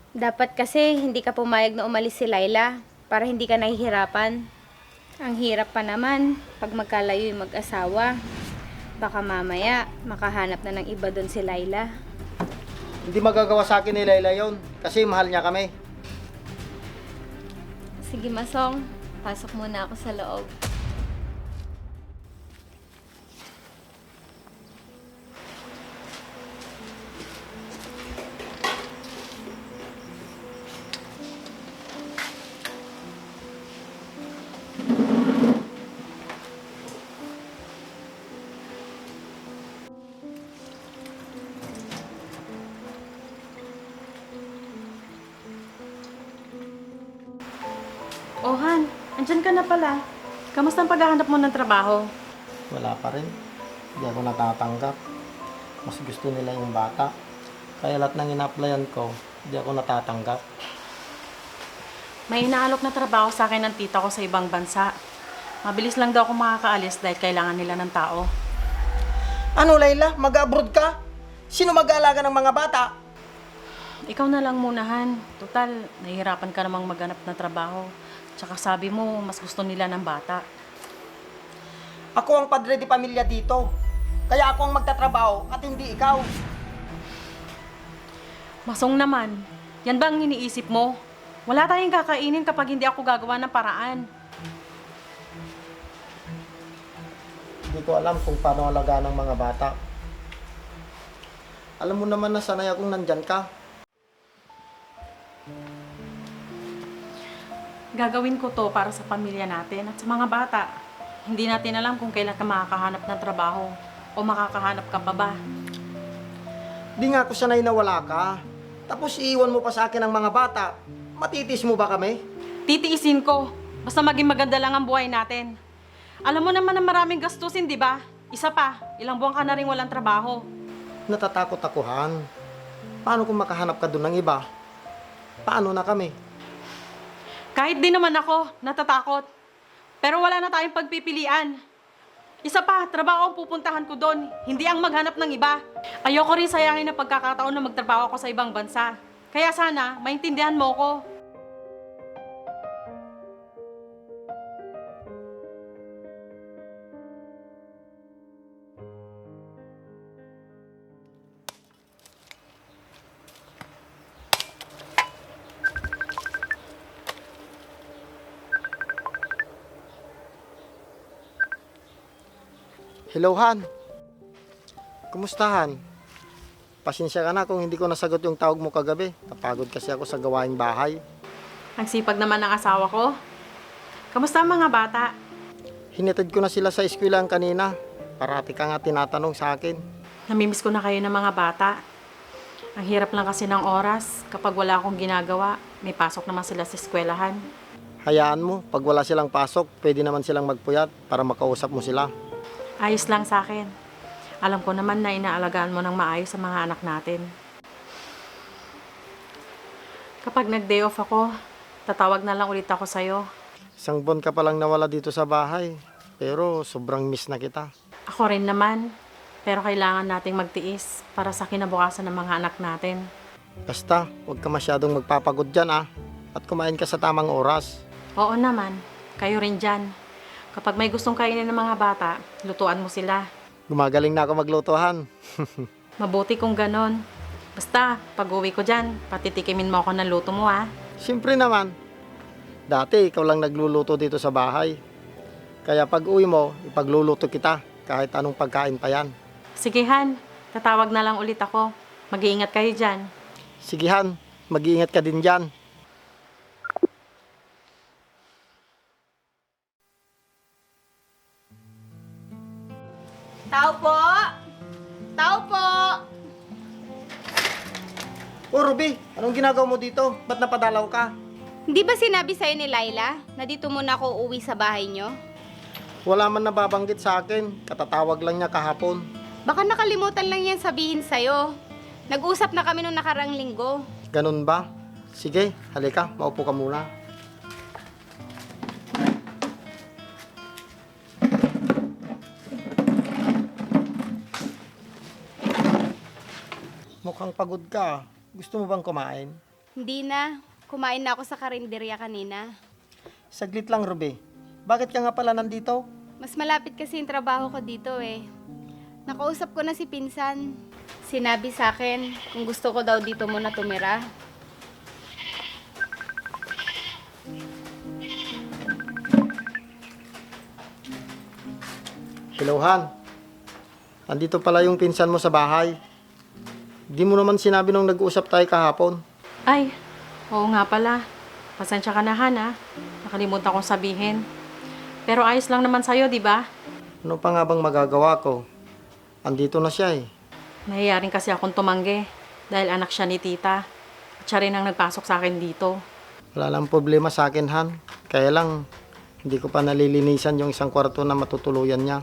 Dapat kasi hindi ka pumayag na umalis si Laila para hindi ka nahihirapan. Ang hirap pa naman pag magkalayo yung mag-asawa. Baka mamaya makahanap na ng iba doon si Laila. Hindi magagawa sa akin ni Layla yun kasi mahal niya kami. Sige Masong, pasok muna ako sa loob. Oh, Han, andyan ka na pala. Kamusta ang paghahanap mo ng trabaho? Wala pa rin. Hindi ako natatanggap. Mas gusto nila yung bata. Kaya lahat ng ina-applyan ko, hindi ako natatanggap. May inaalok na trabaho sa akin ng tita ko sa ibang bansa. Mabilis lang daw ako makakaalis dahil kailangan nila ng tao. Ano Layla? Mag-abroad ka? Sino mag-aalaga ng mga bata? Ikaw na lang muna, Han. Total, nahihirapan ka namang maghanap ng trabaho. Tsaka sabi mo, mas gusto nila ng bata. Ako ang padre de pamilya dito. Kaya ako ang magtatrabaho at hindi ikaw. Masong naman, yan ba ang iniisip mo? Wala tayong kakainin kapag hindi ako gagawa ng paraan. Hindi ko alam kung paano alagaan ng mga bata. Alam mo naman na sanay akong nandyan ka. Gagawin ko to para sa pamilya natin at sa mga bata. Hindi natin alam kung kailan ka makakahanap ng trabaho o makakahanap ka pa ba. Di nga ako sanay na wala ka. Tapos iiwan mo pa sa akin ang mga bata. Matitis mo ba kami? Titiisin ko. Basta maging maganda lang ang buhay natin. Alam mo naman na maraming gastusin, di ba? Isa pa, ilang buwan ka na rin walang trabaho. Natatakot ako, Han. Paano kung makahanap ka doon ng iba? Paano na kami? Kahit din naman ako, natatakot. Pero wala na tayong pagpipilian. Isa pa, trabaho ang pupuntahan ko doon, hindi ang maghanap ng iba. Ayoko rin sayangin na pagkakataon na magtrabaho ako sa ibang bansa. Kaya sana, maintindihan mo ko. Hello, Han. Kumusta, Han? Pasensya ka na kung hindi ko nasagot yung tawag mo kagabi. Napagod kasi ako sa gawaing bahay. Ang sipag naman ng asawa ko. Kamusta ang mga bata? Hinatid ko na sila sa eskwelahan kanina. Parati ka nga tinatanong sa akin. Namimiss ko na kayo ng mga bata. Ang hirap lang kasi ng oras. Kapag wala akong ginagawa, may pasok naman sila sa eskwelahan. Hayaan mo, pag wala silang pasok, pwede naman silang magpuyat para makausap mo sila. Ayos lang sa akin. Alam ko naman na inaalagaan mo ng maayos sa mga anak natin. Kapag nag-day off ako, tatawag na lang ulit ako sa'yo. Isang buwan ka palang nawala dito sa bahay. Pero sobrang miss na kita. Ako rin naman. Pero kailangan nating magtiis para sa kinabukasan ng mga anak natin. Basta, huwag ka masyadong magpapagod dyan At kumain ka sa tamang oras. Oo naman. Kayo rin dyan. Kapag may gustong kainin ng mga bata, lutuan mo sila. Gumagaling na ako maglutuhan. Mabuti kung ganon. Basta, pag uwi ko dyan, patitikimin mo ako ng luto mo ha. Siyempre naman. Dati, ikaw lang nagluluto dito sa bahay. Kaya pag uwi mo, ipagluluto kita kahit anong pagkain pa yan. Sige Han, tatawag na lang ulit ako. Mag-iingat kayo dyan. Sige Han, mag-iingat ka din dyan. Tao po! Tao po! Oh Ruby, anong ginagawa mo dito? Ba't napadalaw ka? Hindi ba sinabi sa'yo ni Laila na dito muna ako uuwi sa bahay nyo? Wala man nababanggit sa akin. Katatawag lang niya kahapon. Baka nakalimutan lang yan sabihin sa'yo. Nag-usap na kami nung nakarang linggo. Ganun ba? Sige, halika, maupo ka muna. Mukhang pagod ka. Gusto mo bang kumain? Hindi na. Kumain na ako sa karinderya kanina. Saglit lang, Ruby. Bakit ka nga pala nandito? Mas malapit kasi yung trabaho ko dito eh. Nakausap ko na si Pinsan. Sinabi sa akin kung gusto ko daw dito muna tumira. Hello, Han. Andito pala yung pinsan mo sa bahay. Di mo naman sinabi nung nag-uusap tayo kahapon. Ay, oo nga pala. Pasensya ka na, Han, ha? Nakalimutan kong sabihin. Pero ayos lang naman sa'yo, di ba? Ano pa nga bang magagawa ko? Andito na siya eh. Nahiyaring kasi akong tumanggi dahil anak siya ni tita. At siya rin ang nagpasok sa akin dito. Wala lang problema sa akin, Han. Kaya lang, hindi ko pa nalilinisan yung isang kwarto na matutuluyan niya.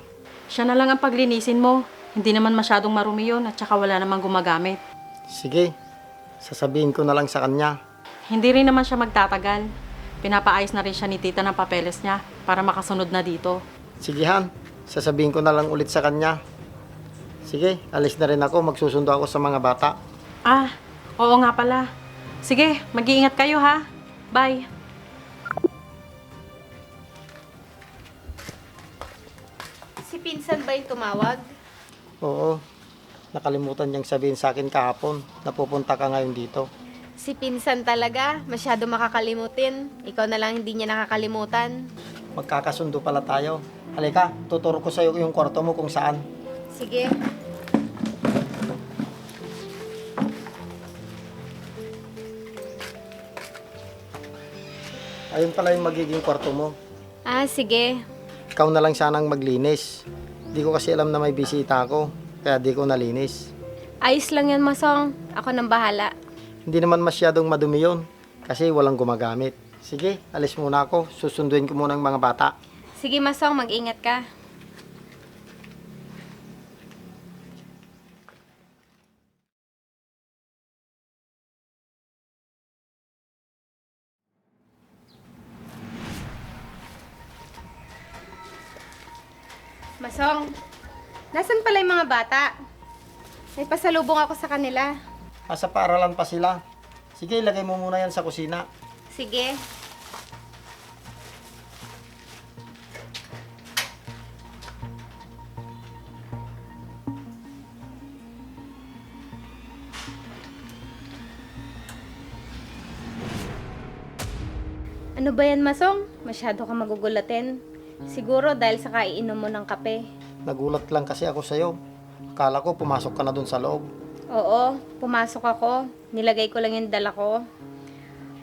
Siya na lang ang paglinisin mo. Hindi naman masyadong marumi yun at saka wala namang gumagamit. Sige, sasabihin ko na lang sa kanya. Hindi rin naman siya magtatagal. Pinapaayos na rin siya ni tita ng papeles niya para makasunod na dito. Sige, Han. Sasabihin ko na lang ulit sa kanya. Sige, alis na rin ako. Magsusundo ako sa mga bata. Ah, oo nga pala. Sige, mag-iingat kayo ha. Bye. Si Pinsan ba yung tumawag? Oo. Nakalimutan niyang sabihin sa akin kahapon na pupunta ka ngayon dito. Si Pinsan talaga, masyado makakalimutin. Ikaw na lang hindi niya nakakalimutan. Magkakasundo pala tayo. Halika, tuturo ko sa'yo yung kwarto mo kung saan. Sige. Ayun pala yung magiging kwarto mo. Ah, sige. Ikaw na lang sanang maglinis. Di ko kasi alam na may bisita ako, kaya di ko nalinis. Ayos lang yan, Masong. Ako nang bahala. Hindi naman masyadong madumi yun, kasi walang gumagamit. Sige, alis muna ako. Susunduin ko muna ang mga bata. Sige, Masong. Mag-ingat ka. Masong, nasan pala yung mga bata? May pasalubong ako sa kanila. Asa paaralan pa sila. Sige, ilagay mo muna yan sa kusina. Sige. Ano ba yan, Masong? Masyado ka magugulatin. Siguro dahil sa kaiinom mo ng kape. Nagulat lang kasi ako sa'yo. Akala ko pumasok ka na dun sa loob. Oo, pumasok ako. Nilagay ko lang yung dala ko.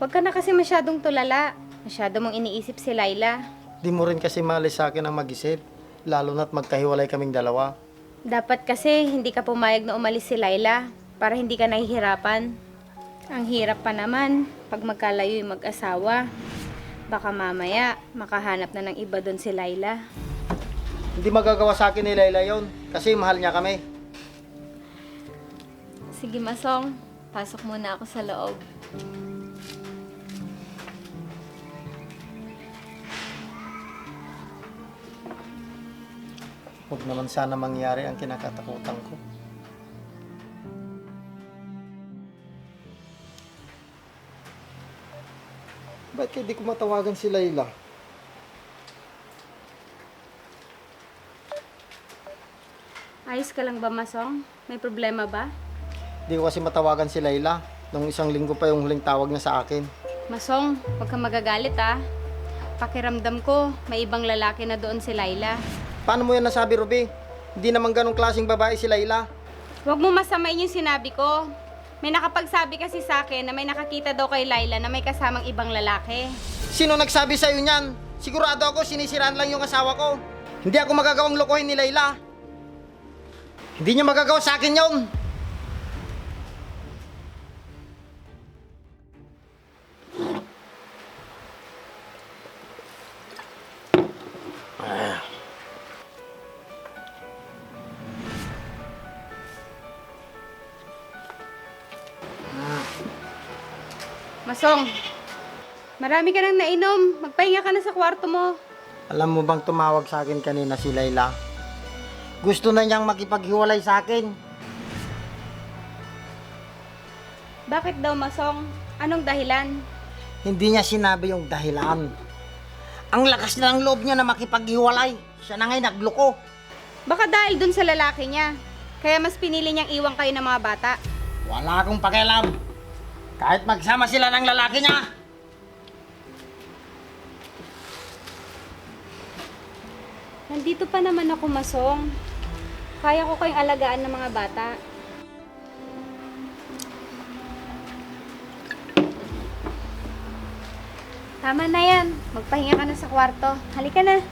Huwag ka na kasi masyadong tulala. Masyado mong iniisip si Laila. Di mo rin kasi malis sa akin ang mag-isip. Lalo na't magkahiwalay kaming dalawa. Dapat kasi hindi ka pumayag na umalis si Laila para hindi ka nahihirapan. Ang hirap pa naman pag magkalayo yung mag-asawa. Baka mamaya makahanap na ng iba doon si Laila. Hindi magagawa sa akin ni Layla yun, kasi mahal niya kami. Sige, Masong. Pasok muna ako sa loob. Huwag naman sana mangyari ang kinakatakutan ko. Ba't kaya di ko matawagan si Layla? Ayos ka lang ba, Masong? May problema ba? Di ko kasi matawagan si Layla. Nung isang linggo pa yung huling tawag niya sa akin. Masong, huwag kang magagalit ah. Pakiramdam ko, may ibang lalaki na doon si Laila. Paano mo yan nasabi, Ruby? Hindi naman ganong klaseng babae si Layla. Huwag mo masamain yung sinabi ko. May nakapagsabi kasi sa akin na may nakakita daw kay Laila na may kasamang ibang lalaki. Sino nagsabi sa'yo niyan? Sigurado ako sinisiraan lang yung asawa ko. Hindi ako magagawang lokohin ni Layla. Hindi niya magagawa sa akin yun. Masong, marami ka nang nainom. Magpahinga ka na sa kwarto mo. Alam mo bang tumawag sa akin kanina si Layla? Gusto na niyang makipaghiwalay sa akin. Bakit daw, Masong? Anong dahilan? Hindi niya sinabi yung dahilan. Ang lakas na ng loob niya na makipaghiwalay. Siya na nga'y nagloko. Baka dahil dun sa lalaki niya. Kaya mas pinili niyang iwan kayo ng mga bata. Wala akong pakialam. Kahit magsama sila ng lalaki niya. Nandito pa naman ako, Masong. Kaya ko kayong alagaan ng mga bata. Tama na yan. Magpahinga ka na sa kwarto. Halika na.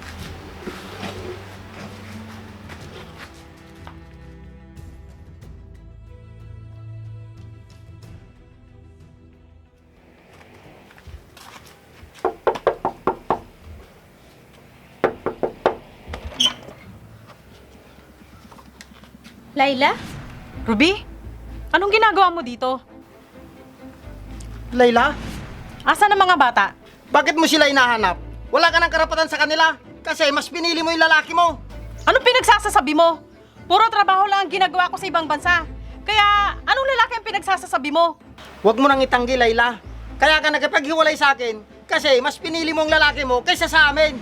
Laila? Ruby? Anong ginagawa mo dito? Layla, Asan ang mga bata? bakit mo sila hinahanap? Wala ka ng karapatan sa kanila kasi mas pinili mo yung lalaki mo. Anong pinagsasasabi mo? Puro trabaho lang ang ginagawa ko sa ibang bansa. Kaya, anong lalaki ang pinagsasasabi mo? Huwag mo nang itanggi, Layla. Kaya ka nagkipaghiwalay sa akin kasi mas pinili mo ang lalaki mo kaysa sa amin.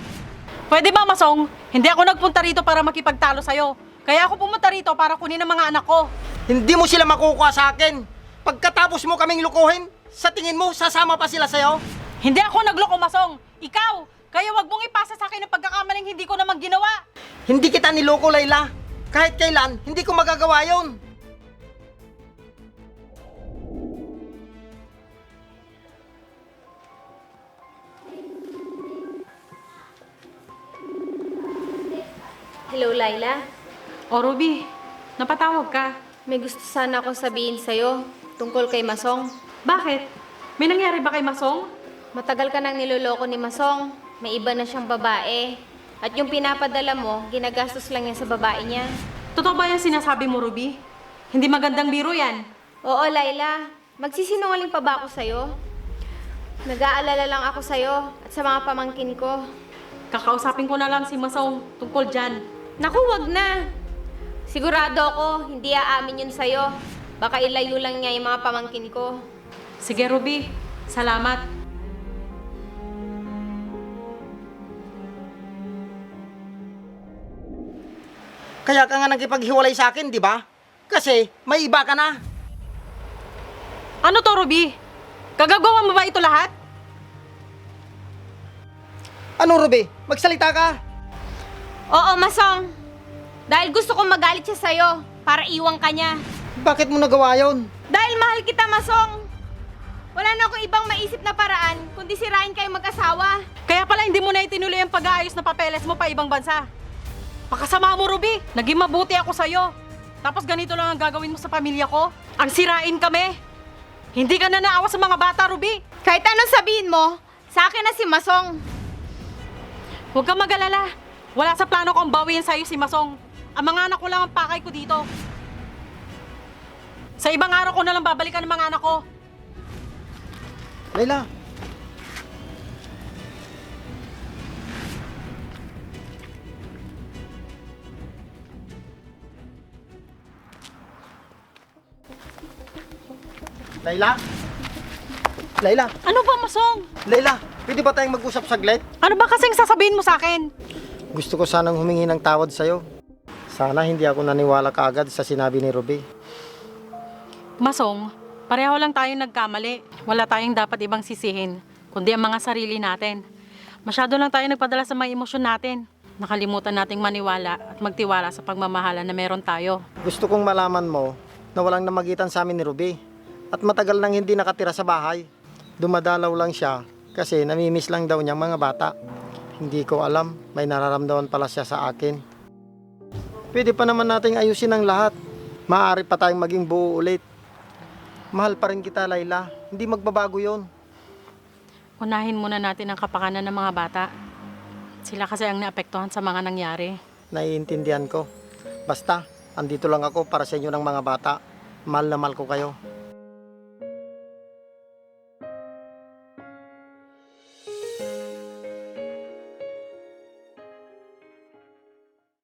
Pwede ba, Masong? Hindi ako nagpunta rito para makipagtalo sa'yo. Kaya ako pumunta rito para kunin ang mga anak ko. Hindi mo sila makukuha sa akin. Pagkatapos mo kaming lukuhin, sa tingin mo, sasama pa sila sa'yo? Hindi ako nagloko, Masong. Ikaw! Kaya wag mong ipasa sa akin ang pagkakamaling hindi ko naman ginawa. Hindi kita niloko, Layla. Kahit kailan, hindi ko magagawa yon. Hello, Laila. O, Ruby, napatawag ka. May gusto sana akong sabihin sa'yo tungkol kay Masong. Bakit? May nangyari ba kay Masong? Matagal ka nang niloloko ni Masong. May iba na siyang babae. At yung pinapadala mo, ginagastos lang niya sa babae niya. Totoo ba yung sinasabi mo, Ruby? Hindi magandang biro yan. Oo, Laila. Magsisinungaling pa ba ako sa'yo? Nag-aalala lang ako sa'yo at sa mga pamangkin ko. Kakausapin ko na lang si Masong tungkol dyan. Naku, wag na. Sigurado ako, hindi aamin yun sa'yo. Baka ilayo lang niya yung mga pamangkin ko. Sige, Ruby. Salamat. Kaya ka nga nagkipaghiwalay sa akin, di ba? Kasi may iba ka na. Ano to, Ruby? Gagagawa mo ba ito lahat? Ano, Ruby? Magsalita ka. Oo, Masong. Dahil gusto kong magalit siya sa'yo para iwang ka niya. Bakit mo nagawa yon? Dahil mahal kita, Masong. Wala na akong ibang maisip na paraan kundi sirain kayo mag-asawa. Kaya pala hindi mo na itinuloy ang pag-aayos na papeles mo pa ibang bansa. Pakasama mo, Ruby. Naging mabuti ako sa'yo. Tapos ganito lang ang gagawin mo sa pamilya ko? Ang sirain kami. Hindi ka na naawa sa mga bata, Ruby. Kahit anong sabihin mo, sa akin na si Masong. Huwag kang mag-alala. Wala sa plano kong bawiin sa'yo si Masong. Ang mga anak ko lang ang pakay ko dito. Sa ibang araw ko na lang babalikan ng mga anak ko. Layla. Layla? Layla? Ano ba, Masong? Layla, pwede ba tayong mag-usap saglit? Ano ba kasing sasabihin mo sa akin? Gusto ko sanang humingi ng tawad sa'yo. Sana hindi ako naniwala kaagad sa sinabi ni Ruby. Masong, pareho lang tayong nagkamali. Wala tayong dapat ibang sisihin, kundi ang mga sarili natin. Masyado lang tayo nagpadala sa mga emosyon natin. Nakalimutan nating maniwala at magtiwala sa pagmamahala na meron tayo. Gusto kong malaman mo na walang namagitan sa amin ni Ruby. At matagal nang hindi nakatira sa bahay. Dumadalaw lang siya kasi namimiss lang daw niyang mga bata. Hindi ko alam, may nararamdaman pala siya sa akin. Pwede pa naman nating ayusin ang lahat. Maaari pa tayong maging buo ulit. Mahal pa rin kita, Layla. Hindi magbabago yon. Unahin muna natin ang kapakanan ng mga bata. Sila kasi ang naapektuhan sa mga nangyari. Naiintindihan ko. Basta, andito lang ako para sa inyo ng mga bata. Mahal na mahal ko kayo.